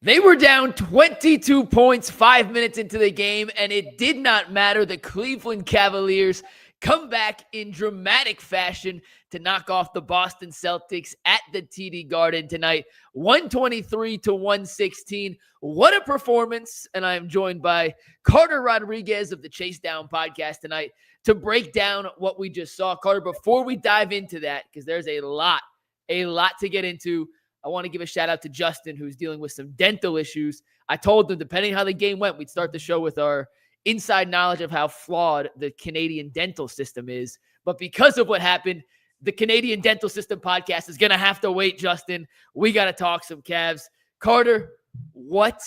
They were down 22 points 5 minutes into the game, and it did not matter. The Cleveland Cavaliers come back in dramatic fashion to knock off the Boston Celtics at the TD Garden tonight, 123-116. What a performance. And I am joined by Carter Rodriguez of the Chase Down podcast tonight to break down what we just saw. Carter, before we dive into that, because there's a lot to get into, I want to give a shout out to Justin, who's dealing with some dental issues. I told him, depending on how the game went, we'd start the show with our inside knowledge of how flawed the Canadian dental system is. But because of what happened, the Canadian dental system podcast is going to have to wait, Justin. We got to talk some Cavs. Carter, what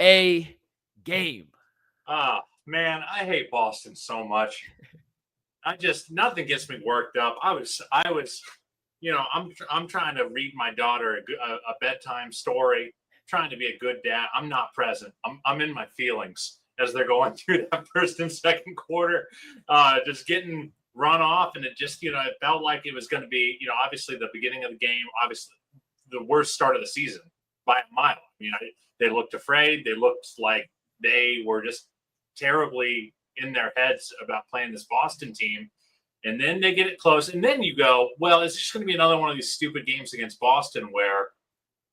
a game. Man, I hate Boston so much. Nothing gets me worked up. I was, I'm trying to read my daughter a bedtime story, trying to be a good dad. I'm not present. I'm in my feelings as they're going through that first and second quarter, just getting run off. And it just, it felt like it was going to be, obviously the beginning of the game, obviously the worst start of the season by a mile. They looked afraid. They looked like they were just terribly in their heads about playing this Boston team. And then they get it close. And then you go, well, it's just going to be another one of these stupid games against Boston where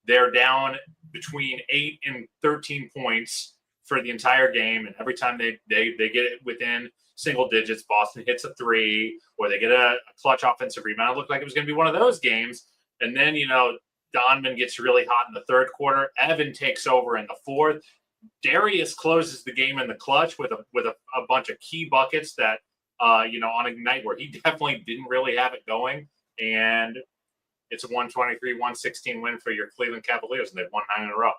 they're down between 8 and 13 points for the entire game. And every time they get it within single digits, Boston hits a three or they get a clutch offensive rebound. It looked like it was going to be one of those games. And then, Donovan gets really hot in the third quarter. Evan takes over in the fourth. Darius closes the game in the clutch with a bunch of key buckets that, on a night where he definitely didn't really have it going. And it's a 123-116 win for your Cleveland Cavaliers, and they've won 9 in a row.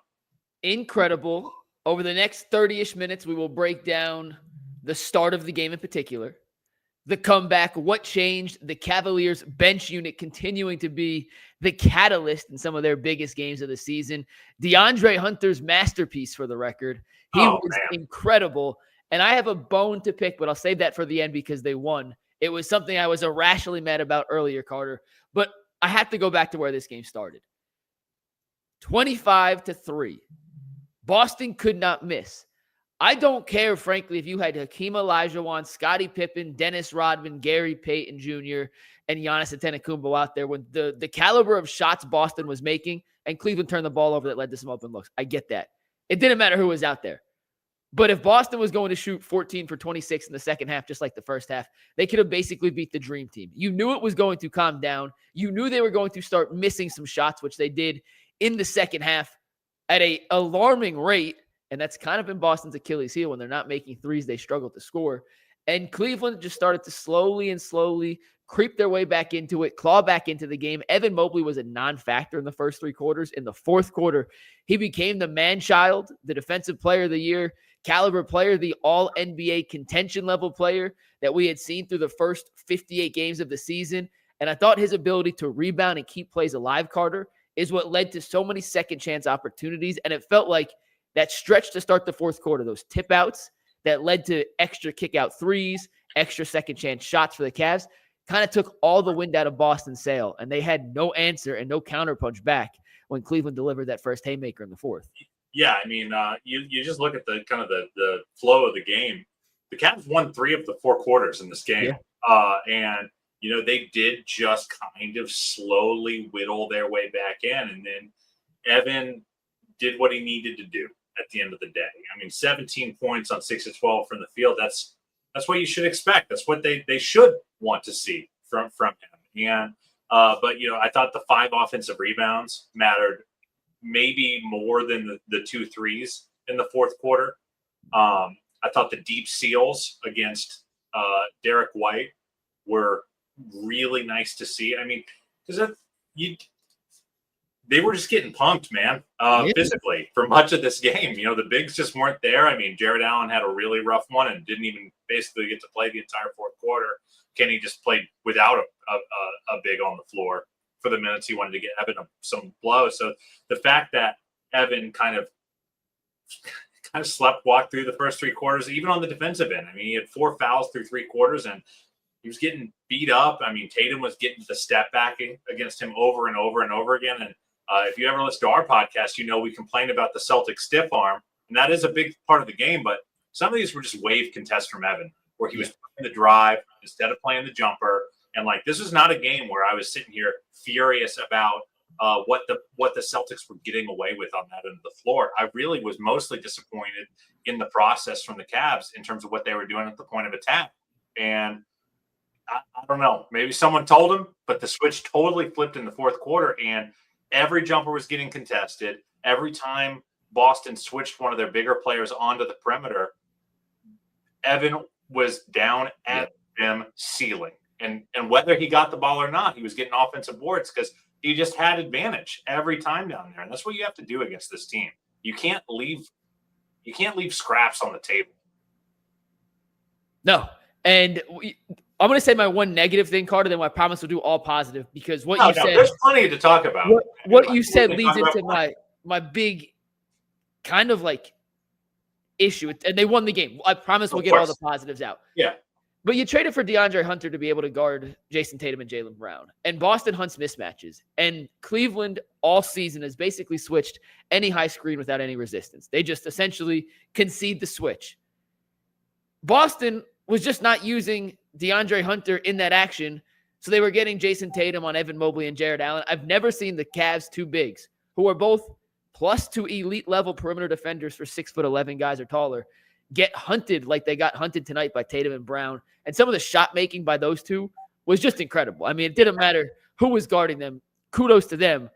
Incredible. Over the next 30-ish minutes, we will break down the start of the game in particular, the comeback, what changed, the Cavaliers bench unit continuing to be the catalyst in some of their biggest games of the season. DeAndre Hunter's masterpiece, for the record. He was incredible. And I have a bone to pick, but I'll save that for the end because they won. It was something I was irrationally mad about earlier, Carter. But I have to go back to where this game started. 25-3. Boston could not miss. I don't care, frankly, if you had Hakeem Olajuwon, Scottie Pippen, Dennis Rodman, Gary Payton Jr., and Giannis Antetokounmpo out there. When the caliber of shots Boston was making, and Cleveland turned the ball over that led to some open looks. I get that. It didn't matter who was out there. But if Boston was going to shoot 14 for 26 in the second half, just like the first half, they could have basically beat the dream team. You knew it was going to calm down. You knew they were going to start missing some shots, which they did in the second half at an alarming rate. And that's kind of been Boston's Achilles heel. When they're not making threes, they struggle to score. And Cleveland just started to slowly creep their way back into it, claw back into the game. Evan Mobley was a non-factor in the first three quarters. In the fourth quarter, he became the man-child, the defensive player of the year, caliber player, the all-NBA contention level player that we had seen through the first 58 games of the season. And I thought his ability to rebound and keep plays alive, Carter, is what led to so many second-chance opportunities. And it felt like that stretch to start the fourth quarter, those tip outs that led to extra kick out threes, extra second chance shots for the Cavs, kind of took all the wind out of Boston's sail. And they had no answer and no counterpunch back when Cleveland delivered that first haymaker in the fourth. Yeah, you just look at the kind of the flow of the game. The Cavs won 3 of the 4 quarters in this game. Yeah. And they did just kind of slowly whittle their way back in. And then Evan did what he needed to do at the end of the day. 17 points on 6 of 12 from the field. That's what you should expect. That's what they should want to see from him. And but I thought the 5 offensive rebounds mattered maybe more than the 2 threes in the fourth quarter. I thought the deep seals against Derek White were really nice to see. Because they were just getting punked, man, physically for much of this game. The bigs just weren't there. Jared Allen had a really rough one and didn't even basically get to play the entire fourth quarter. Kenny just played without a big on the floor for the minutes he wanted to get Evan some blows. So the fact that Evan kind of walked through the first 3 quarters, even on the defensive end. He had 4 fouls through 3 quarters, and he was getting beat up. Tatum was getting the step back against him over and over and over again. And If you ever listen to our podcast, we complain about the Celtics stiff arm, and that is a big part of the game. But some of these were just wave contests from Evan, where he was playing the drive instead of playing the jumper. And this was not a game where I was sitting here furious about what the Celtics were getting away with on that end of the floor. I really was mostly disappointed in the process from the Cavs in terms of what they were doing at the point of attack. And I don't know, maybe someone told him, but the switch totally flipped in the fourth quarter, and every jumper was getting contested. Every time Boston switched one of their bigger players onto the perimeter, Evan was down at them ceiling. And whether he got the ball or not, he was getting offensive boards because he just had advantage every time down there. And that's what you have to do against this team. You can't leave scraps on the table. No. And I'm going to say my one negative thing, Carter, then I promise we'll do all positive, because what you said. There's plenty to talk about. What you said leads into my big kind of issue. And they won the game. I promise we'll get all the positives out. Yeah. But you traded for DeAndre Hunter to be able to guard Jason Tatum and Jaylen Brown. And Boston hunts mismatches. And Cleveland all season has basically switched any high screen without any resistance. They just essentially concede the switch. Boston was just not using DeAndre Hunter in that action, so they were getting Jason Tatum on Evan Mobley and Jared Allen. I've never seen the Cavs two bigs, who are both +2 elite-level perimeter defenders for 6'11" guys or taller, get hunted like they got hunted tonight by Tatum and Brown. And some of the shot making by those two was just incredible. I mean, it didn't matter who was guarding them. Kudos to them.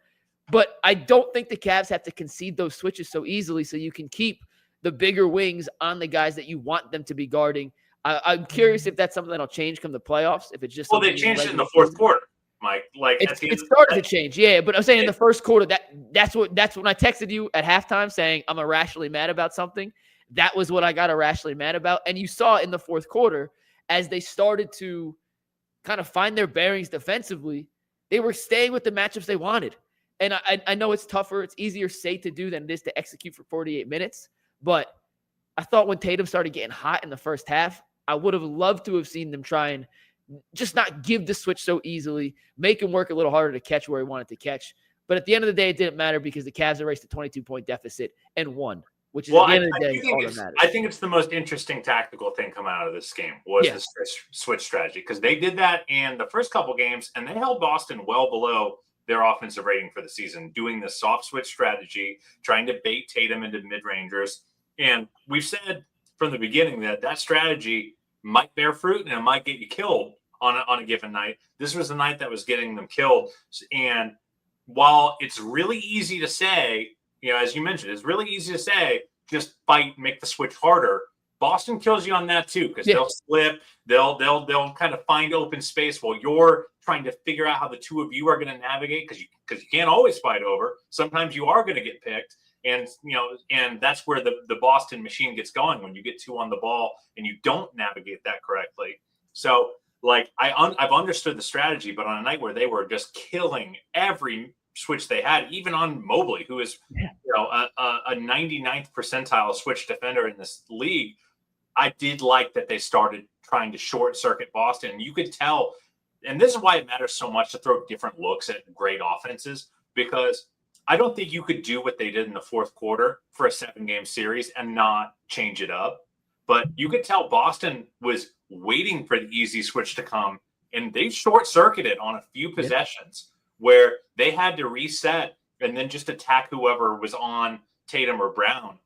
But I don't think the Cavs have to concede those switches so easily so you can keep the bigger wings on the guys that you want them to be guarding. I'm curious if that's something that'll change come the playoffs. If it's just they changed it in the fourth quarter, Mike. It started to change, but I'm saying in the first quarter that's when I texted you at halftime saying I'm irrationally mad about something. That was what I got irrationally mad about, and you saw in the fourth quarter as they started to kind of find their bearings defensively, they were staying with the matchups they wanted. And I know it's tougher, it's easier say to do than it is to execute for 48 minutes. But I thought when Tatum started getting hot in the first half, I would have loved to have seen them try and just not give the switch so easily, make him work a little harder to catch where he wanted to catch. But at the end of the day, it didn't matter because the Cavs erased a 22-point deficit and won, which is at the end of the day all that matters. I think it's the most interesting tactical thing coming out of this game was the switch strategy, because they did that in the first couple games, and they held Boston well below their offensive rating for the season, doing the soft switch strategy, trying to bait Tatum into mid-rangers. And we've said from the beginning that strategy might bear fruit and it might get you killed on a given night. This was the night that was getting them killed. And while it's really easy to say, as you mentioned, it's really easy to say, just fight, make the switch harder. Boston kills you on that too, because they'll slip, they'll kind of find open space while you're trying to figure out how the two of you are going to navigate, because you can't always fight over. Sometimes you are going to get picked. And, and that's where the Boston machine gets going, when you get two on the ball and you don't navigate that correctly. So I've understood the strategy, but on a night where they were just killing every switch they had, even on Mobley, who is, a 99th percentile switch defender in this league, I did like that they started trying to short circuit Boston. You could tell, and this is why it matters so much to throw different looks at great offenses, because I don't think you could do what they did in the fourth quarter for a 7-game series and not change it up. But you could tell Boston was waiting for the easy switch to come, and they short-circuited on a few possessions where they had to reset and then just attack whoever was on Tatum or Brown.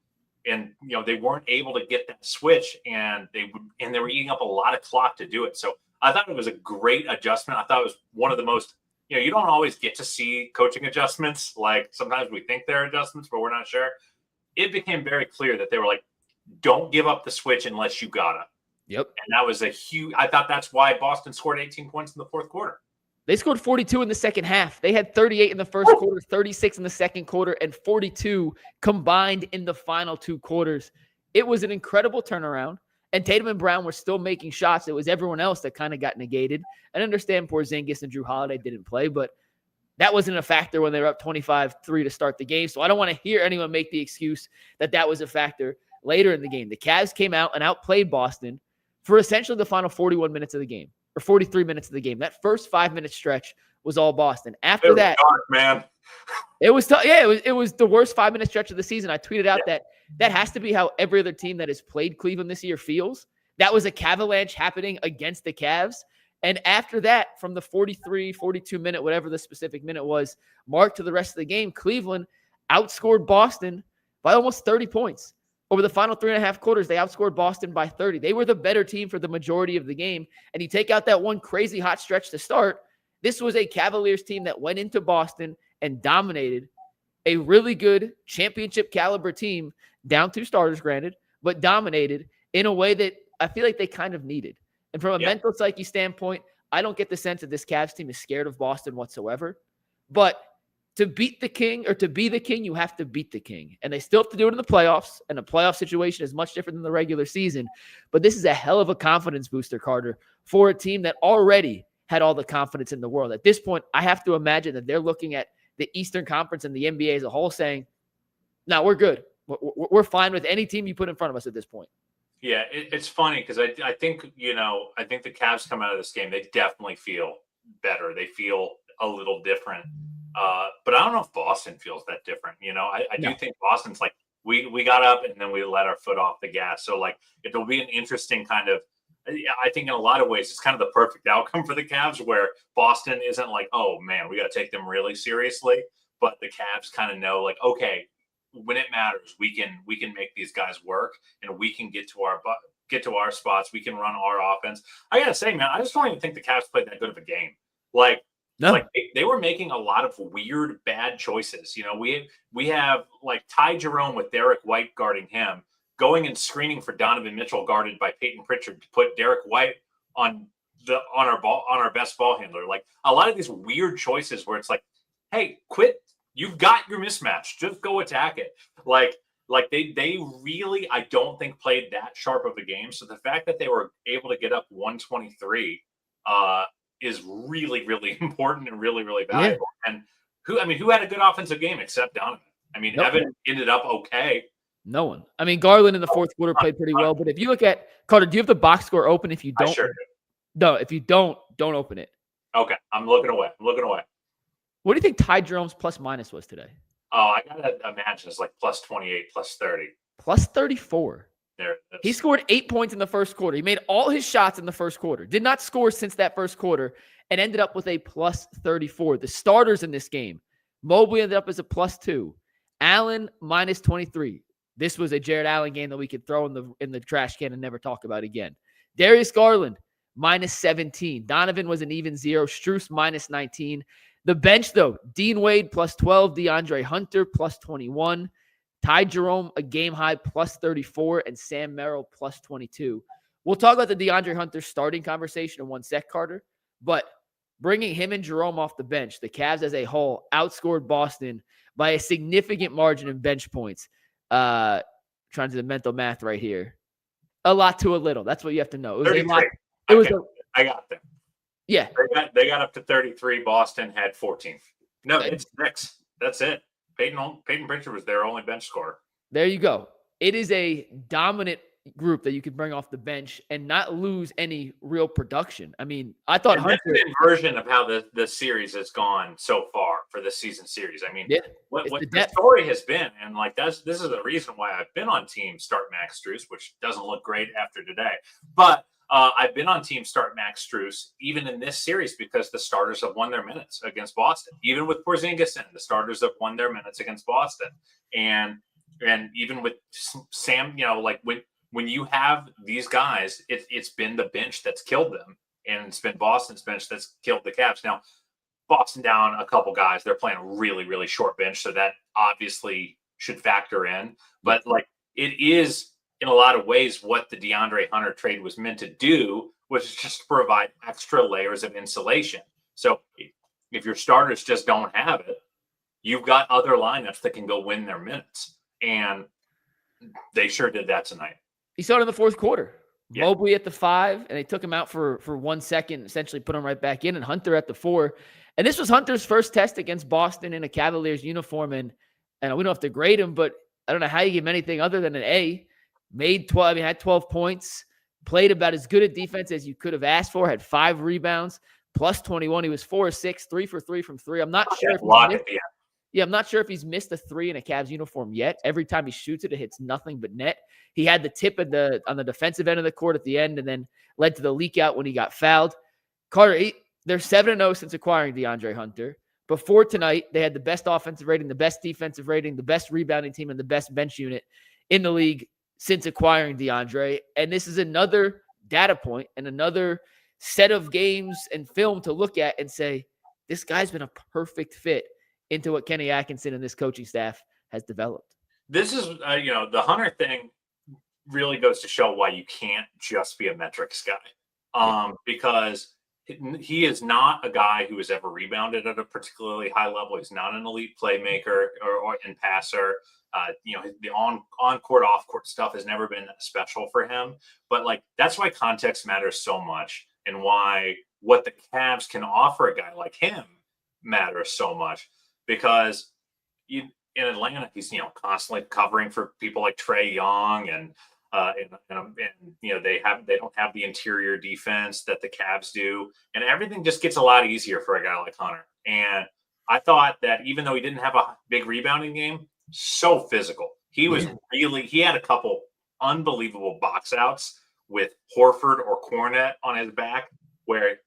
And, they weren't able to get that switch, and they were eating up a lot of clock to do it. So I thought it was a great adjustment. I thought it was one of the most you don't always get to see coaching adjustments. Like, sometimes we think they're adjustments, but we're not sure. It became very clear that they were like, don't give up the switch unless you gotta. Yep. And that was I thought that's why Boston scored 18 points in the fourth quarter. They scored 42 in the second half. They had 38 in the first quarter, 36 in the second quarter, and 42 combined in the final two quarters. It was an incredible turnaround. And Tatum and Brown were still making shots. It was everyone else that kind of got negated. I understand Porzingis and Drew Holiday didn't play, but that wasn't a factor when they were up 25-3 to start the game. So I don't want to hear anyone make the excuse that was a factor later in the game. The Cavs came out and outplayed Boston for essentially the final 41 minutes of the game, or 43 minutes of the game. That first 5-minute stretch was all Boston. It After was that, dark, man. it was tough. Yeah, it was the worst 5-minute stretch of the season. I tweeted out that has to be how every other team that has played Cleveland this year feels. That was a Cavalanche happening against the Cavs. And after that, from the 43, 42-minute, whatever the specific minute was, mark to the rest of the game, Cleveland outscored Boston by almost 30 points. Over the final 3.5 quarters, they outscored Boston by 30. They were the better team for the majority of the game. And you take out that one crazy hot stretch to start, this was a Cavaliers team that went into Boston and dominated a really good championship caliber team, down 2 starters, granted, but dominated in a way that I feel like they kind of needed. And from a mental psyche standpoint, I don't get the sense that this Cavs team is scared of Boston whatsoever. But to beat the king, or to be the king, you have to beat the king. And they still have to do it in the playoffs. And the playoff situation is much different than the regular season. But this is a hell of a confidence booster, Carter, for a team that already had all the confidence in the world. At this point, I have to imagine that they're looking at the Eastern Conference and the NBA as a whole saying, no, we're good. We're fine with any team you put in front of us at this point. Yeah, it's funny because I think, I think the Cavs come out of this game, they definitely feel better. They feel a little different. But I don't know if Boston feels that different. I do think Boston's like, we got up and then we let our foot off the gas. So like, it'll be an interesting kind of, I think in a lot of ways, it's kind of the perfect outcome for the Cavs, where Boston isn't like, oh man, we got to take them really seriously. But the Cavs kind of know, like, okay, when it matters, we can make these guys work, and we can get to our spots. We can run our offense. I gotta say, man, I just don't even think the Cavs played that good of a game. Like they were making a lot of weird, bad choices. We have like Ty Jerome with Derek White guarding him, going and screening for Donovan Mitchell, guarded by Peyton Pritchard, to put Derek White on our best ball handler. Like a lot of these weird choices where it's like, hey, quit. You've got your mismatch. Just go attack it. Like they really, I don't think, played that sharp of a game. So the fact that they were able to get up 123 is really, really important and really, really valuable. Yeah. And who had a good offensive game except Donovan? Evan ended up okay. No one. Garland in the fourth quarter played pretty well. But if you look at Carter, do you have the box score open? If you don't, I sure do. No, if you don't open it. Okay, I'm looking away. What do you think Ty Jerome's plus minus was today? Oh, I gotta imagine it's like plus 28, plus 30. Plus 34. There. He scored 8 points in the first quarter. He made all his shots in the first quarter. Did not score since that first quarter, and ended up with a plus 34. The starters in this game, Mobley ended up as a plus 2. Allen minus 23. This was a Jared Allen game that we could throw in the trash can and never talk about again. Darius Garland minus 17. Donovan was an even 0. Strus minus 19. The bench, though, Dean Wade plus 12, DeAndre Hunter plus 21, Ty Jerome a game high plus 34, and Sam Merrill plus 22. We'll talk about the DeAndre Hunter starting conversation in one sec, Carter, but bringing him and Jerome off the bench, the Cavs as a whole outscored Boston by a significant margin in bench points. Trying to do the mental math right here. A lot to a little. That's what you have to know. It was 33. I got them. Yeah. They got up to 33. Boston had 14. No, it's 6. That's it. Peyton Pritchard was their only bench scorer. There you go. It is a dominant group that you could bring off the bench and not lose any real production. I thought Hunter, that's an inversion of how the series has gone so far for the season series. What the story has been, and this is the reason why I've been on team start Max Strus, which doesn't look great after today. But I've been on team start Max Strus even in this series because the starters have won their minutes against Boston. Even with Porzingis in, the starters have won their minutes against Boston. And even with Sam, when you have these guys, it's been the bench that's killed them. And it's been Boston's bench that's killed the Cavs. Now, Boston down a couple guys. They're playing a really, really short bench. So that obviously should factor in. But it is, in a lot of ways, what the DeAndre Hunter trade was meant to do, was just to provide extra layers of insulation. So if your starters just don't have it, you've got other lineups that can go win their minutes. And they sure did that tonight. You saw it in the fourth quarter. Yeah. Mobley at the 5, and they took him out for 1 second, essentially put him right back in, and Hunter at the 4. And this was Hunter's first test against Boston in a Cavaliers uniform. And we don't have to grade him, but I don't know how you give him anything other than an A. Had 12 points, played about as good a defense as you could have asked for, had 5 rebounds, plus 21. He was 4 of 6, 3 for 3 from three. I'm not sure if I'm not sure if he's missed a three in a Cavs uniform yet. Every time he shoots it, it hits nothing but net. He had the tip on the defensive end of the court at the end, and then led to the leak out when he got fouled. Carter, they're 7-0 since acquiring DeAndre Hunter. Before tonight, they had the best offensive rating, the best defensive rating, the best rebounding team, and the best bench unit in the league since acquiring DeAndre. And this is another data point and another set of games and film to look at and say, this guy's been a perfect fit into what Kenny Atkinson and this coaching staff has developed. This is, the Hunter thing really goes to show why you can't just be a metrics guy. Because he is not a guy who has ever rebounded at a particularly high level. He's not an elite playmaker or passer. The on-court, off-court stuff has never been special for him. But, that's why context matters so much, and why what the Cavs can offer a guy like him matters so much. Because in Atlanta, he's, constantly covering for people like Trae Young and they don't have the interior defense that the Cavs do, and everything just gets a lot easier for a guy like Hunter. And I thought that even though he didn't have a big rebounding game, so physical. He was he had a couple unbelievable box outs with Horford or Cornet on his back, where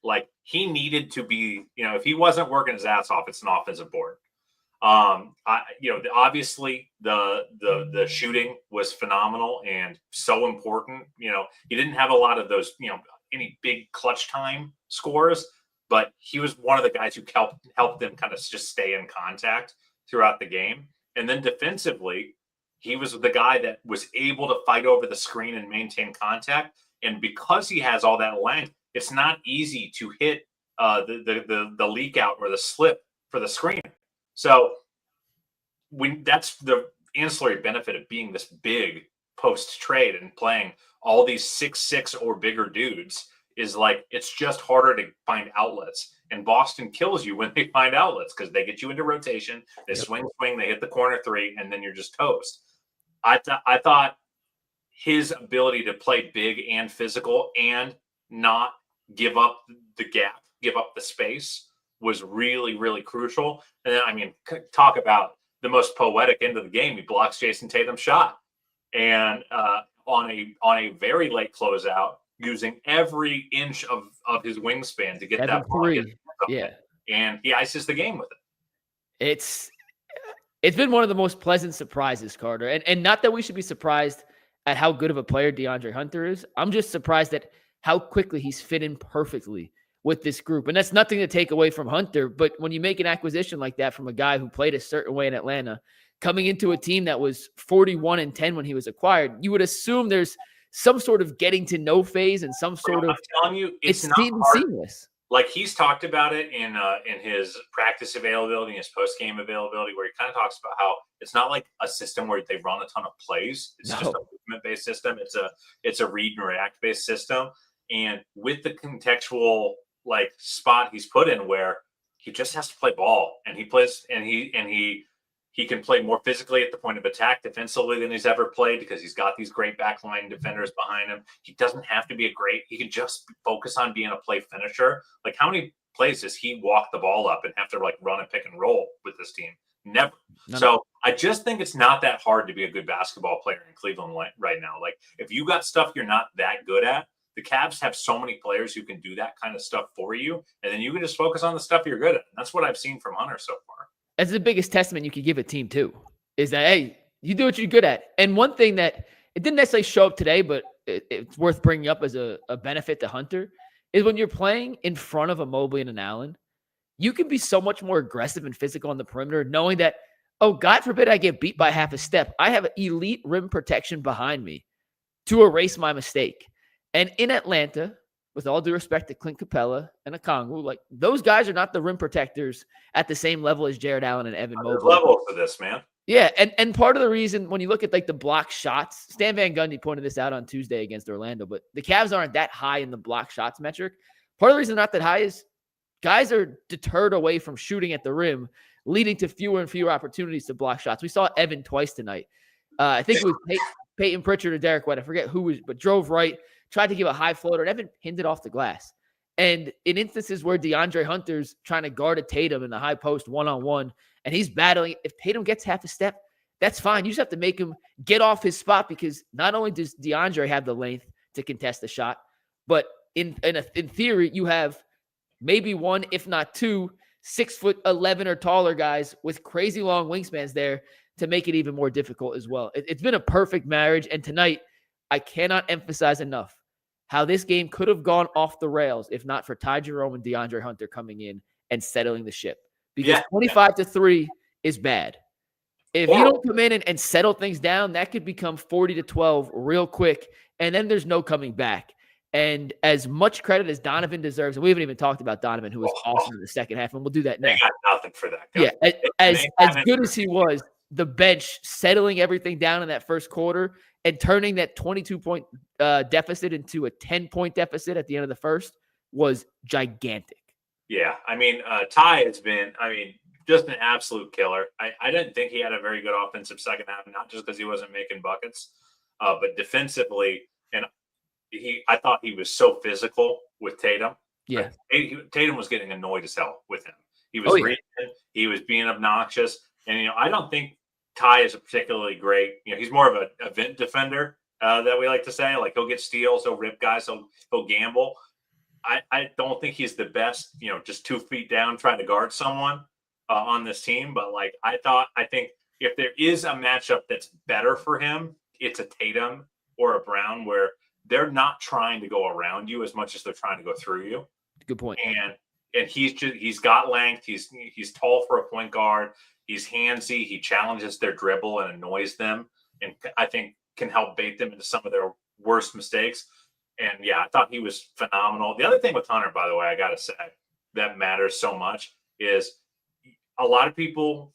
he needed to be, if he wasn't working his ass off, it's an offensive board. Obviously the shooting was phenomenal and so important. He didn't have a lot of those, any big clutch time scores, but he was one of the guys who helped them kind of just stay in contact throughout the game. And then defensively, he was the guy that was able to fight over the screen and maintain contact. And because he has all that length, it's not easy to hit the leak out or the slip for the screen. So that's the ancillary benefit of being this big post-trade and playing all these 6'6" or bigger dudes is it's just harder to find outlets. And Boston kills you when they find outlets because they get you into rotation. They swing, they hit the corner three, and then you're just toast. I thought his ability to play big and physical and not give up the gap, give up the space was really, really crucial. And then, talk about the most poetic end of the game. He blocks Jason Tatum's shot. And on a very late closeout, using every inch of his wingspan to get that ball. Yeah. And he ices the game with it. It's been one of the most pleasant surprises, Carter. And not that we should be surprised at how good of a player DeAndre Hunter is. I'm just surprised at how quickly he's fit in perfectly with this group. And that's nothing to take away from Hunter, but when you make an acquisition like that from a guy who played a certain way in Atlanta, coming into a team that was 41-10 when he was acquired, you would assume there's some sort of getting to know phase and some sort of, I'm telling you, it's not seamless. He's talked about it in his practice availability, his post-game availability, where he kind of talks about how it's not like a system where they run a ton of plays. It's just a movement-based system. It's a read and react-based system. And with the contextual spot he's put in where he just has to play ball, and he plays, and he can play more physically at the point of attack defensively than he's ever played because he's got these great backline defenders behind him. He doesn't have to be he can just focus on being a play finisher. How many plays does he walk the ball up and have to run and pick and roll with this team? Never. So I just think it's not that hard to be a good basketball player in Cleveland right now. If you got stuff you're not that good at, the Cavs have so many players who can do that kind of stuff for you, and then you can just focus on the stuff you're good at. And that's what I've seen from Hunter so far. That's the biggest testament you could give a team too, is that, hey, you do what you're good at. And one thing that it didn't necessarily show up today, but it's worth bringing up as a benefit to Hunter, is when you're playing in front of a Mobley and an Allen, you can be so much more aggressive and physical on the perimeter, knowing that, oh, God forbid I get beat by half a step. I have elite rim protection behind me to erase my mistake. And in Atlanta, with all due respect to Clint Capella and Okongwu, those guys are not the rim protectors at the same level as Jared Allen and Evan Mobley. There's levels to this, man. Yeah, and part of the reason when you look at the block shots, Stan Van Gundy pointed this out on Tuesday against Orlando, but the Cavs aren't that high in the block shots metric. Part of the reason they're not that high is guys are deterred away from shooting at the rim, leading to fewer and fewer opportunities to block shots. We saw Evan twice tonight. I think it was Peyton Pritchard or Derek White. I forget who was, but drove right, tried to give a high floater, and Evan pinned it off the glass. And in instances where DeAndre Hunter's trying to guard a Tatum in the high post one-on-one, and he's battling, if Tatum gets half a step, that's fine. You just have to make him get off his spot, because not only does DeAndre have the length to contest the shot, but in theory, you have maybe one, if not two, 6'11" or taller guys with crazy long wingspans there to make it even more difficult as well. It's been a perfect marriage. And tonight, I cannot emphasize enough how this game could have gone off the rails if not for Ty Jerome and DeAndre Hunter coming in and settling the ship. Because 25-3 is bad. If you don't come in and settle things down, that could become 40-12 real quick, and then there's no coming back. And as much credit as Donovan deserves, and we haven't even talked about Donovan, who was awesome in the second half, and we'll do that next. They got nothing for that guy. Yeah, as good as he was, the bench settling everything down in that first quarter and turning that 22-point deficit into a 10-point deficit at the end of the first was gigantic. Yeah, I mean, Ty has been, just an absolute killer. I didn't think he had a very good offensive second half, not just because he wasn't making buckets, but defensively. And I thought he was so physical with Tatum. Yeah. Tatum was getting annoyed as hell with him. He was reading, he was being obnoxious. And, I don't think Ty is a particularly great, he's more of a vent defender that we like to say. Like, he'll get steals, he'll rip guys, he'll gamble. I don't think he's the best, just 2 feet down trying to guard someone on this team. But I think if there is a matchup that's better for him, it's a Tatum or a Brown, where they're not trying to go around you as much as they're trying to go through you. Good point. And he's got length. He's tall for a point guard. He's handsy. He challenges their dribble and annoys them, and I think can help bait them into some of their worst mistakes. And I thought he was phenomenal. The other thing with Hunter, by the way, I got to say that matters so much is a lot of people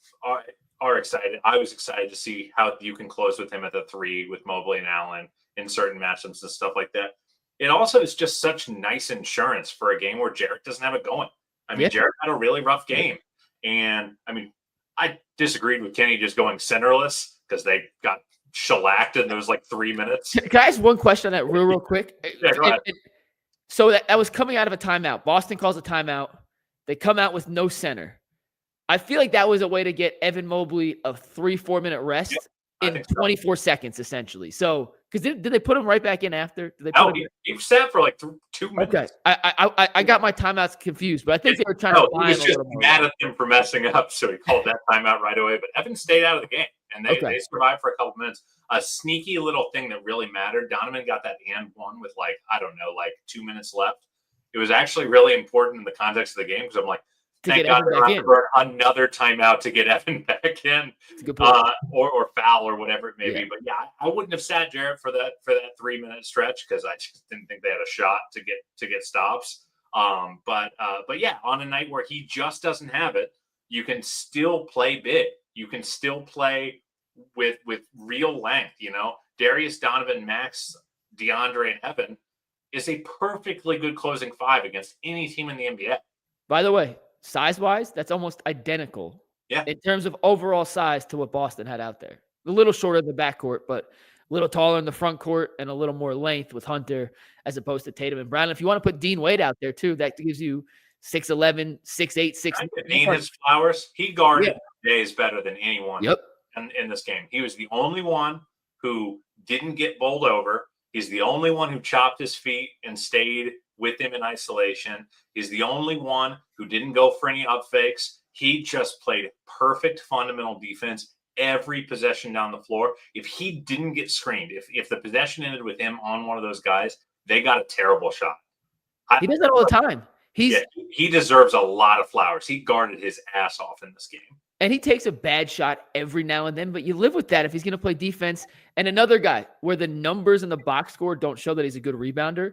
are excited. I was excited to see how you can close with him at the 3 with Mobley and Allen in certain matchups and stuff like that. It also is just such nice insurance for a game where Jarrett doesn't have it going. Jarrett had a really rough game. And I disagreed with Kenny just going centerless because they got shellacked in those 3 minutes. Can I ask one question on that real quick? Yeah, go ahead. So that was coming out of a timeout. Boston calls a timeout. They come out with no center. I feel like that was a way to get Evan Mobley a 3-4 minute rest in 24 seconds, essentially. So, because did they put him right back in after? Did they put him he sat for 2 minutes. Okay, I got my timeouts confused, but I think they were trying to buy him he was just mad at him for messing up, so he called that timeout right away. But Evan stayed out of the game, and they survived for a couple minutes. A sneaky little thing that really mattered. Donovan got that and one with 2 minutes left. It was actually really important in the context of the game because I'm like, thank God they're not for another timeout to get Evan back in, or foul or whatever it may be. But I wouldn't have sat Jarrett for that 3 minute stretch because I just didn't think they had a shot to get stops. But on a night where he just doesn't have it, you can still play big. You can still play with real length. Darius, Donovan, Max, DeAndre, and Evan is a perfectly good closing 5 against any team in the NBA. By the way, size-wise, that's almost identical in terms of overall size to what Boston had out there. A little shorter in the backcourt, but a little taller in the front court and a little more length with Hunter as opposed to Tatum and Brown. If you want to put Dean Wade out there too, that gives you 6'11", 6'8", 6'9". Dean his flowers. He guarded days better than anyone in this game. He was the only one who didn't get bowled over. He's the only one who chopped his feet and stayed with him in isolation. He's the only one who didn't go for any up fakes. He just played perfect fundamental defense every possession down the floor. If he didn't get screened, if the possession ended with him on one of those guys, they got a terrible shot. He does that all the time. He deserves a lot of flowers. He guarded his ass off in this game. And he takes a bad shot every now and then, but you live with that if he's going to play defense. And another guy where the numbers in the box score don't show that he's a good rebounder.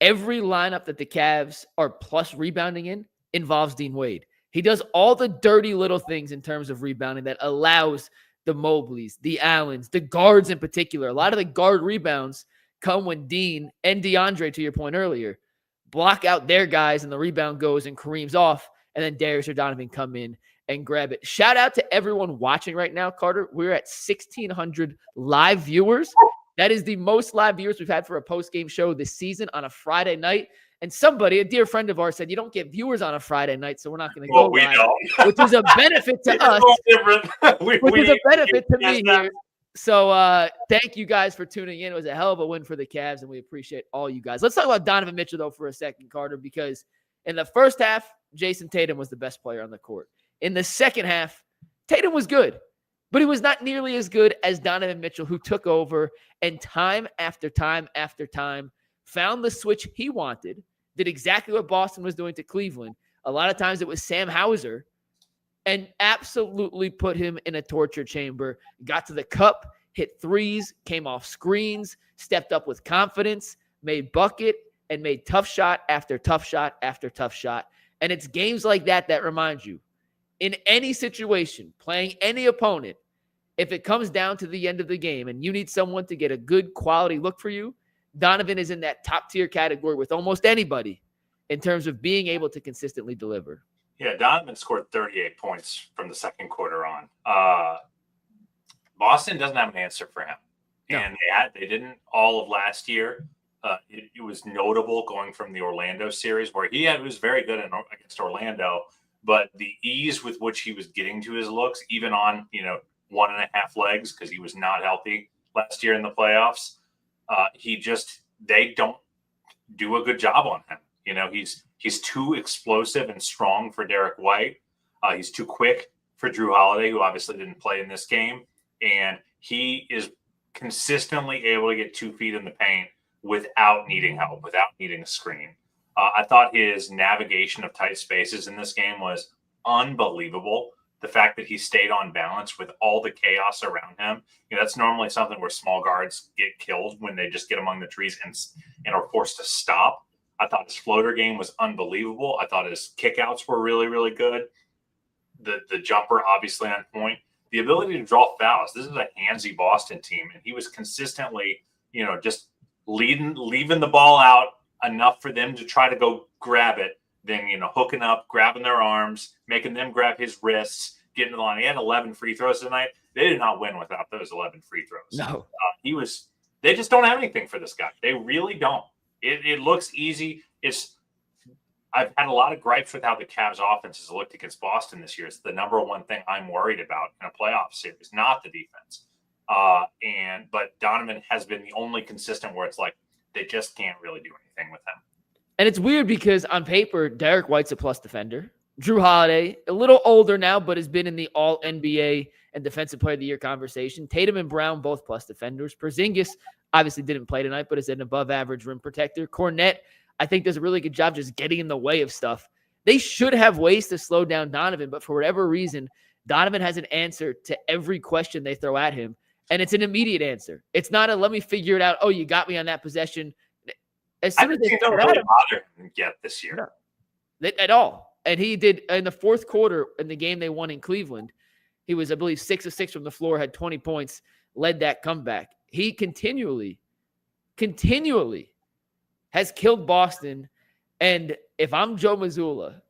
Every lineup that the Cavs are plus rebounding in involves Dean Wade. He does all the dirty little things in terms of rebounding that allows the Mobleys, the Allens, the guards in particular. A lot of the guard rebounds come when Dean and DeAndre, to your point earlier, block out their guys and the rebound goes and Kareem's off, and then Darius or Donovan come in and grab it. Shout out to everyone watching right now, Carter. We're at 1,600 live viewers. That is the most live viewers we've had for a post-game show this season on a Friday night. And somebody, a dear friend of ours, said, you don't get viewers on a Friday night, so we're not going to go live, which is a benefit to us, which is a benefit to me here. So thank you guys for tuning in. It was a hell of a win for the Cavs, and we appreciate all you guys. Let's talk about Donovan Mitchell, though, for a second, Carter, because in the first half, Jason Tatum was the best player on the court. In the second half, Tatum was good, but he was not nearly as good as Donovan Mitchell, who took over and time after time after time found the switch he wanted, did exactly what Boston was doing to Cleveland. A lot of times it was Sam Hauser, and absolutely put him in a torture chamber. Got to the cup, hit threes, came off screens, stepped up with confidence, made bucket, and made tough shot after tough shot after tough shot. And it's games like that that remind you, in any situation, playing any opponent, if it comes down to the end of the game and you need someone to get a good quality look for you, Donovan is in that top tier category with almost anybody in terms of being able to consistently deliver. Yeah, Donovan scored 38 points from the second quarter on. Boston doesn't have an answer for him. No. And they didn't all of last year. It was notable going from the Orlando series where he was very good against Orlando, but the ease with which he was getting to his looks, even on 1.5 legs, because he was not healthy last year in the playoffs, they don't do a good job on him. He's too explosive and strong for Derek White. He's too quick for Drew Holiday, who obviously didn't play in this game. And he is consistently able to get 2 feet in the paint without needing help, without needing a screen. I thought his navigation of tight spaces in this game was unbelievable. The fact that he stayed on balance with all the chaos around him, that's normally something where small guards get killed when they just get among the trees and are forced to stop. I thought his floater game was unbelievable. I thought his kickouts were really, really good. The jumper, obviously, on point. The ability to draw fouls. This is a handsy Boston team, and he was consistently, just leaving the ball out enough for them to try to go grab it, then, hooking up, grabbing their arms, making them grab his wrists, getting to the line. He had 11 free throws tonight. They did not win without those 11 free throws. No. They just don't have anything for this guy. They really don't. It looks easy. I've had a lot of gripes with how the Cavs offense has looked against Boston this year. It's the number one thing I'm worried about in a playoff series, not the defense. But Donovan has been the only consistent where it's like they just can't really do anything with him. And it's weird because on paper, Derek White's a plus defender. Drew Holiday, a little older now, but has been in the All-NBA and Defensive Player of the Year conversation. Tatum and Brown, both plus defenders. Porzingis obviously didn't play tonight, but is an above-average rim protector. Cornette, I think, does a really good job just getting in the way of stuff. They should have ways to slow down Donovan, but for whatever reason, Donovan has an answer to every question they throw at him, and it's an immediate answer. It's not a let me figure it out. Oh, you got me on that possession. As soon as they throw it at him, yet this year. No, at all. And he did in the fourth quarter in the game they won in Cleveland. He was, I believe, 6 of 6 from the floor, had 20 points, led that comeback. He continually has killed Boston. And if I'm Joe Mazzulla,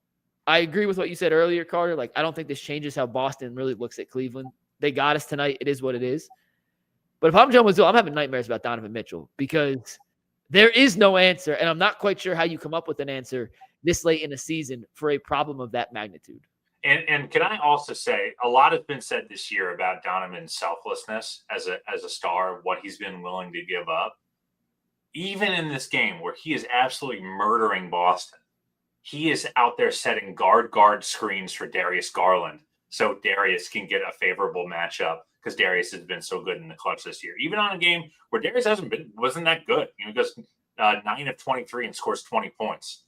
I agree with what you said earlier, Carter. Like, I don't think this changes how Boston really looks at Cleveland. They got us tonight. It is what it is. But if I'm Joe Mazzulla, I'm having nightmares about Donovan Mitchell because there is no answer. And I'm not quite sure how you come up with an answer this late in the season for a problem of that magnitude. And can I also say, a lot has been said this year about Donovan's selflessness as a star, what he's been willing to give up. Even in this game where he is absolutely murdering Boston, he is out there setting guard screens for Darius Garland so Darius can get a favorable matchup because Darius has been so good in the clutch this year. Even on a game where Darius wasn't that good. He goes 9 of 23 and scores 20 points,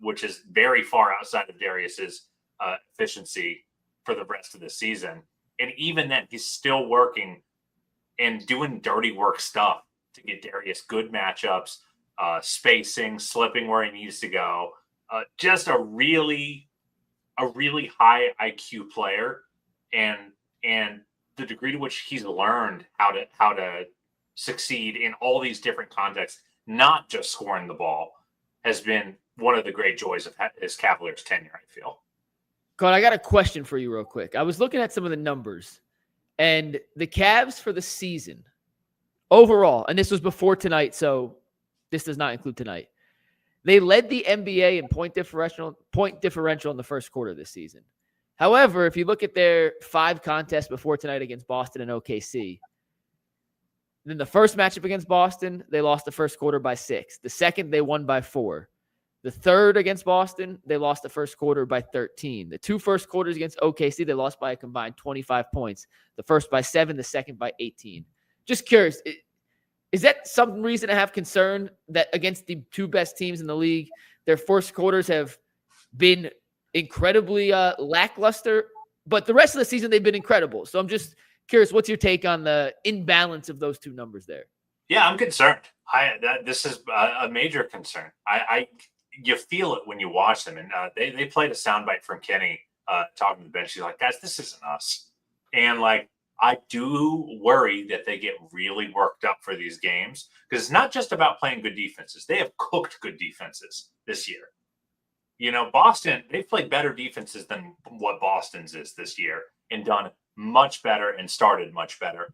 which is very far outside of Darius's efficiency for the rest of the season. And even then, he's still working and doing dirty work stuff to get Darius good matchups, spacing, slipping where he needs to go. Just a really high IQ player, and the degree to which he's learned how to succeed in all these different contexts, not just scoring the ball, has been one of the great joys of his Cavaliers tenure, I feel. God, I got a question for you real quick. I was looking at some of the numbers, and the Cavs for the season overall, and this was before tonight, so this does not include tonight. They led the NBA in point differential in the first quarter this season. However, if you look at their 5 contests before tonight against Boston and OKC, then the first matchup against Boston, they lost the first quarter by 6. The second, they won by 4. The third against Boston, they lost the first quarter by 13. The 2 first quarters against OKC, they lost by a combined 25 points. The first by 7, the second by 18. Just curious, is that some reason to have concern that against the 2 best teams in the league, their first quarters have been incredibly lackluster, but the rest of the season they've been incredible. So I'm just curious, what's your take on the imbalance of those 2 numbers there? Yeah, I'm concerned. This is a major concern. You feel it when you watch them, and they played a soundbite from Kenny talking to the bench. He's like, guys, this isn't us. And like, I do worry that they get really worked up for these games, because it's not just about playing good defenses. They have cooked good defenses this year. Boston, they've played better defenses than what Boston's is this year and done much better and started much better.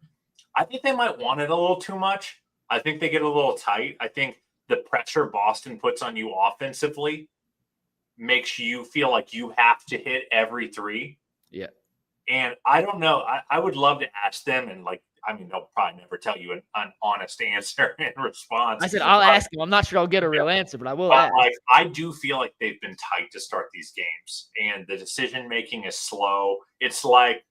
I think they might want it a little too much. I think they get a little tight. I think the pressure Boston puts on you offensively makes you feel like you have to hit every 3. Yeah. And I don't know. I would love to ask them, and they'll probably never tell you an honest answer in response. I said, I'll ask him. I'm not sure I'll get a real answer, but I will ask. I do feel like they've been tight to start these games, and the decision-making is slow. It's like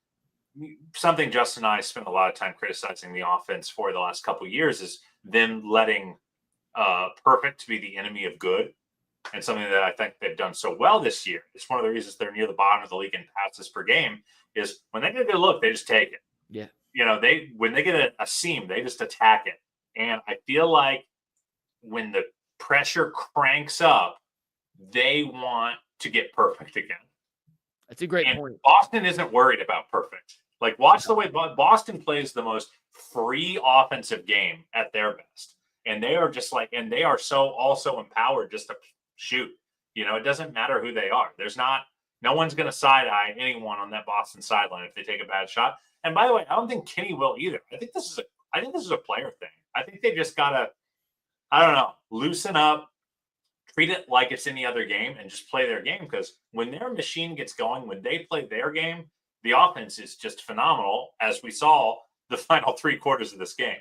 something Justin and I spent a lot of time criticizing the offense for the last couple of years is them letting perfect to be the enemy of good. And something that I think they've done so well this year. It's one of the reasons they're near the bottom of the league in passes per game is when they get a good look, they just take it. Yeah. When they get a seam, they just attack it. And I feel like when the pressure cranks up, they want to get perfect again. That's a great point. Boston isn't worried about perfect. Like, watch the way Boston plays the most free offensive game at their best. And they are just like, and they are so also empowered just to shoot. It doesn't matter who they are. No one's going to side-eye anyone on that Boston sideline if they take a bad shot. And by the way, I don't think Kenny will either. I think this is a player thing. I think they just got to, loosen up, treat it like it's any other game, and just play their game. Because when their machine gets going, when they play their game, the offense is just phenomenal, as we saw the final 3 quarters of this game.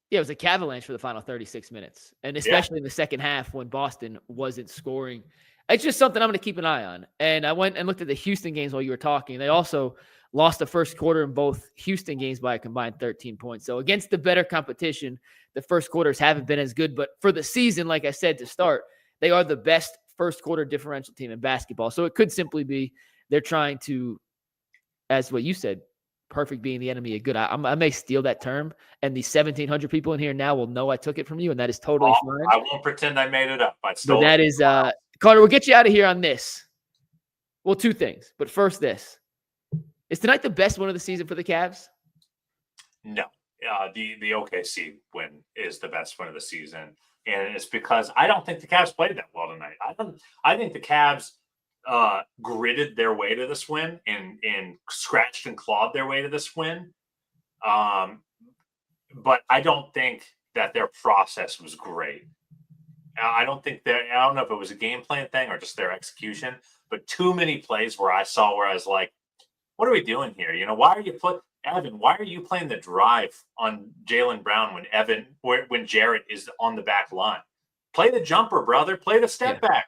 Yeah, it was a avalanche for the final 36 minutes, and especially in the second half when Boston wasn't scoring. It's just something I'm going to keep an eye on. And I went and looked at the Houston games while you were talking. They also lost the first quarter in both Houston games by a combined 13 points. So against the better competition, the first quarters haven't been as good. But for the season, like I said to start, they are the best first quarter differential team in basketball. So it could simply be they're trying to, as what you said, perfect being the enemy of good. I may steal that term, and the 1,700 people in here now will know I took it from you, and that is totally fine. I won't pretend I made it up. But that is, Carter, we'll get you out of here on this. Well, 2 things. But first, this. Is tonight the best win of the season for the Cavs? No. The OKC win is the best win of the season. And it's because I don't think the Cavs played that well tonight. I think the Cavs gritted their way to this win and scratched and clawed their way to this win. But I don't think that their process was great. I don't know if it was a game plan thing or just their execution, but too many plays where I was like, what are we doing here? Why are you playing the drive on Jaylen Brown when Jarrett is on the back line? Play the jumper, brother. Play the step back.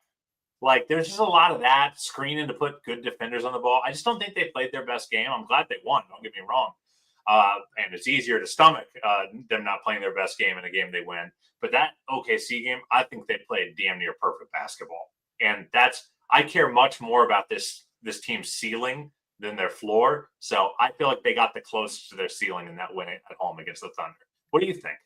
Like, there's just a lot of that screening to put good defenders on the ball. I just don't think they played their best game. I'm glad they won. Don't get me wrong. And it's easier to stomach them not playing their best game in a game they win. But that OKC game, I think they played damn near perfect basketball. And I care much more about this team's ceiling than their floor. So I feel like they got the closest to their ceiling in that win at home against the Thunder. What do you think?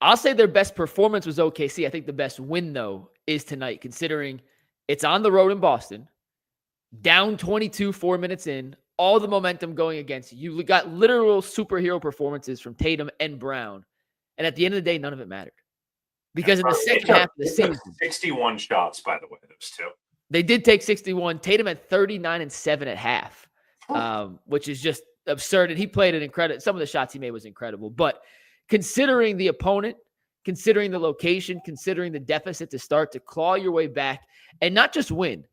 I'll say their best performance was OKC. I think the best win, though, is tonight, considering it's on the road in Boston, down 22, 4 minutes in, all the momentum going against you. You got literal superhero performances from Tatum and Brown. And at the end of the day, none of it mattered. Because in the second half of the season, 61 shots, by the way, those 2. They did take 61. Tatum had 39 and 7 at half, which is just absurd. And he played an incredible. Some of the shots he made was incredible. But considering the opponent, considering the location, considering the deficit to start, to claw your way back and not just win,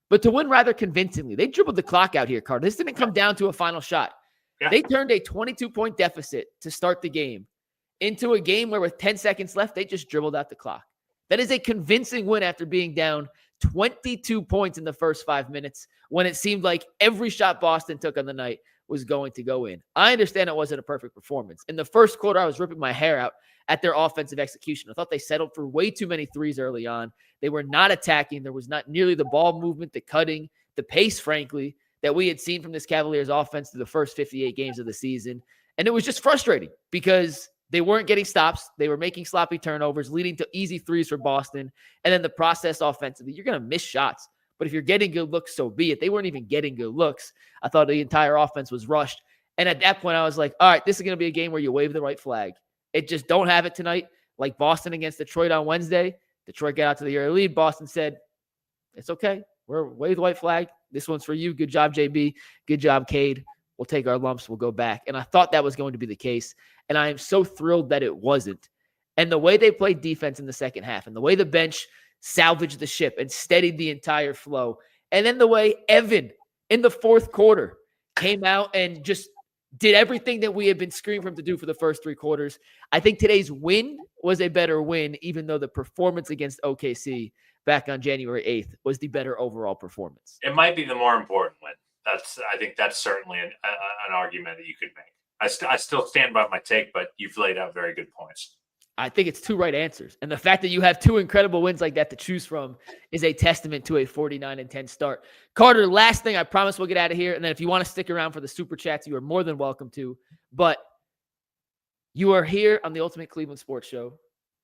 but to win rather convincingly. They dribbled the clock out here, Carter. This didn't come down to a final shot. Yeah. They turned a 22-point deficit to start the game into a game where with 10 seconds left, they just dribbled out the clock. That is a convincing win after being down 22 points in the first 5 minutes when it seemed like every shot Boston took on the night was going to go in. I understand it wasn't a perfect performance. In the first quarter, I was ripping my hair out at their offensive execution. I thought they settled for way too many threes early on. They were not attacking. There was not nearly the ball movement, the cutting, the pace, frankly, that we had seen from this Cavaliers offense through the first 58 games of the season. And it was just frustrating because they weren't getting stops. They were making sloppy turnovers, leading to easy threes for Boston. And then the process offensively, you're going to miss shots. But if you're getting good looks, so be it. They weren't even getting good looks. I thought the entire offense was rushed. And at that point, I was like, all right, this is going to be a game where you wave the right flag. It just don't have it tonight. Like Boston against Detroit on Wednesday. Detroit got out to the early lead. Boston said, it's okay. We're wave the white flag. This one's for you. Good job, JB. Good job, Cade. We'll take our lumps. We'll go back. And I thought that was going to be the case. And I am so thrilled that it wasn't. And the way they played defense in the second half and the way the bench salvaged the ship and steadied the entire flow. And then the way Evan in the fourth quarter came out and just did everything that we had been screaming for him to do for the first 3 quarters. I think today's win was a better win, even though the performance against OKC back on January 8th was the better overall performance. It might be the more important win. I think that's certainly an argument that you could make. I still stand by my take, but you've laid out very good points. I think it's 2 right answers. And the fact that you have 2 incredible wins like that to choose from is a testament to a 49-10 start. Carter, last thing, I promise we'll get out of here. And then if you want to stick around for the super chats, you are more than welcome to. But you are here on the Ultimate Cleveland Sports Show.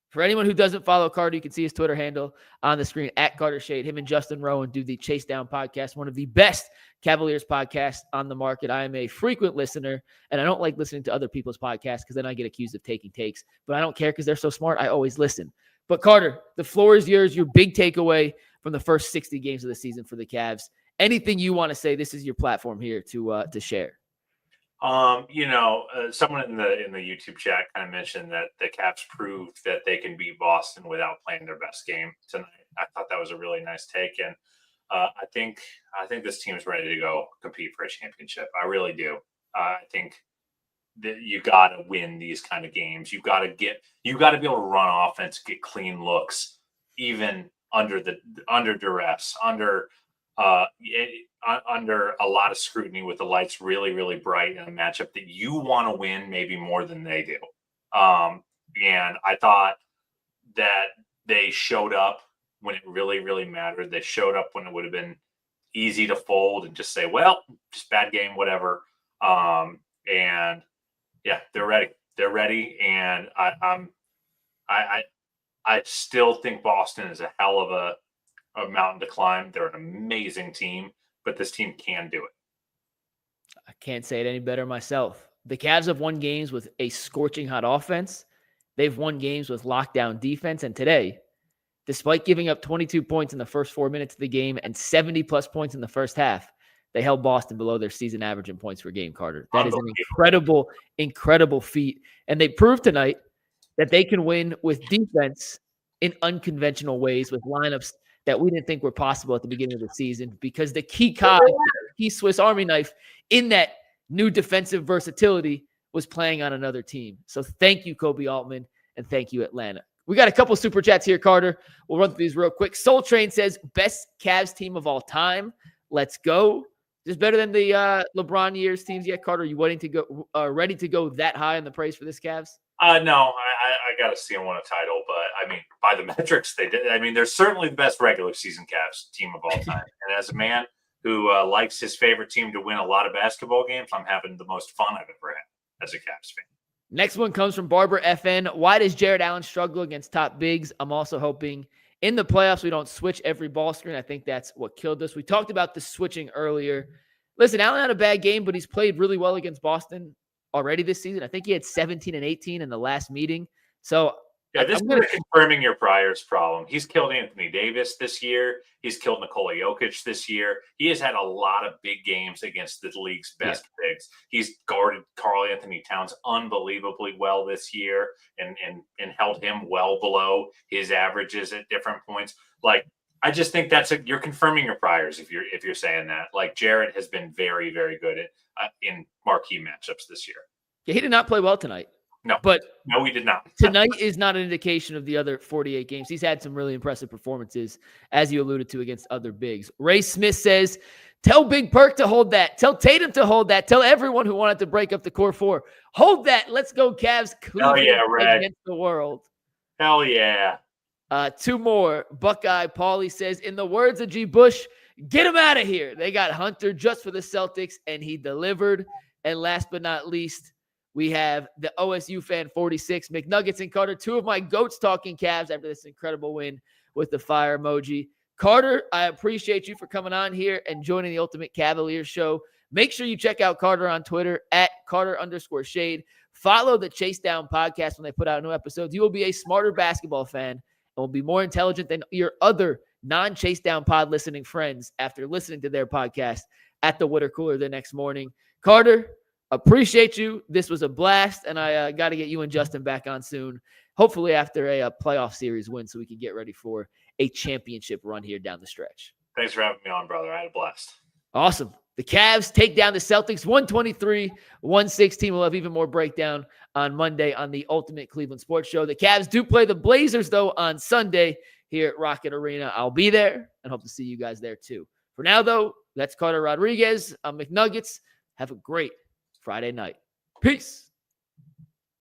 For anyone who doesn't follow Carter, you can see his Twitter handle on the screen, @CarterShade. Him and Justin Rowan do the Chase Down podcast, one of the best Cavaliers podcasts on the market. I am a frequent listener, and I don't like listening to other people's podcasts because then I get accused of taking takes. But I don't care because they're so smart. I always listen. But Carter, the floor is yours. Your big takeaway from the first 60 games of the season for the Cavs. Anything you want to say, this is your platform here to share. Someone in the YouTube chat kind of mentioned that the Caps proved that they can beat Boston without playing their best game tonight. I thought that was a really nice take, and I think this team is ready to go compete for a championship. I really do. I think that you got to win these kind of games. You got to be able to run offense, get clean looks, even under duress, under a lot of scrutiny with the lights really, really bright in a matchup that you want to win maybe more than they do. And I thought that they showed up when it really, really mattered. They showed up when it would have been easy to fold and just say, well, just bad game, whatever. And yeah, they're ready. They're ready. And I still think Boston is a hell of a mountain to climb. They're an amazing team, but this team can do it. I can't say it any better myself. The Cavs have won games with a scorching hot offense. They've won games with lockdown defense. And today, despite giving up 22 points in the first 4 minutes of the game and 70-plus points in the first half, they held Boston below their season average in points per game, Carter. That is an incredible, incredible feat. And they proved tonight that they can win with defense in unconventional ways, with lineups that we didn't think were possible at the beginning of the season, because the key Swiss Army knife in that new defensive versatility was playing on another team. So thank you, Kobe Altman, and thank you, Atlanta. We got a couple super chats here, Carter. We'll run through these real quick. Soul Train says, best Cavs team of all time. Let's go. Is this better than the LeBron years teams yet, Carter? Are you ready to go that high in the praise for this Cavs? No, I got to see them win a title, but I mean, by the metrics they did. I mean, they're certainly the best regular season Cavs team of all time. And as a man who likes his favorite team to win a lot of basketball games, I'm having the most fun I've ever had as a Cavs fan. Next one comes from Barbara FN. Why does Jared Allen struggle against top bigs? I'm also hoping in the playoffs we don't switch every ball screen. I think that's what killed us. We talked about the switching earlier. Listen, Allen had a bad game, but he's played really well against Boston already this season. I think he had 17 and 18 in the last meeting. So Yeah, this is confirming your Pryor's problem. He's killed Anthony Davis this year. He's killed Nikola Jokic this year. He has had a lot of big games against the league's best bigs. He's guarded Karl Anthony Towns unbelievably well this year and held him well below his averages at different points. Like, I just think you're confirming your Priors if you're saying that. Like, Jarrett has been very, very good at in marquee matchups this year. Yeah, he did not play well tonight. No, he did not. Tonight is not an indication of the other 48 games. He's had some really impressive performances, as you alluded to, against other bigs. Ray Smith says, tell Big Perk to hold that. Tell Tatum to hold that. Tell everyone who wanted to break up the core four. Hold that. Let's go, Cavs. Cleveland against the world. Hell yeah. Two more. Buckeye Paulie says, in the words of G. Bush, get him out of here. They got Hunter just for the Celtics, and he delivered. And last but not least, we have the OSU fan 46, McNuggets and Carter, two of my goats talking Cavs after this incredible win with the fire emoji. Carter, I appreciate you for coming on here and joining the Ultimate Cavaliers show. Make sure you check out Carter on Twitter at Carter_Shade. Follow the Chase Down podcast when they put out new episodes. You will be a smarter basketball fan and will be more intelligent than your other non-Chase Down pod listening friends after listening to their podcast at the water cooler the next morning. Carter, appreciate you. This was a blast, and I got to get you and Justin back on soon, hopefully after a playoff series win so we can get ready for a championship run here down the stretch. Thanks for having me on, brother. I had a blast. Awesome. The Cavs take down the Celtics 123-116. We'll have even more breakdown on Monday on the Ultimate Cleveland Sports Show. The Cavs do play the Blazers, though, on Sunday here at Rocket Arena. I'll be there and hope to see you guys there, too. For now, though, that's Carter Rodriguez. I'm McNuggets. Have a great Friday night. Peace.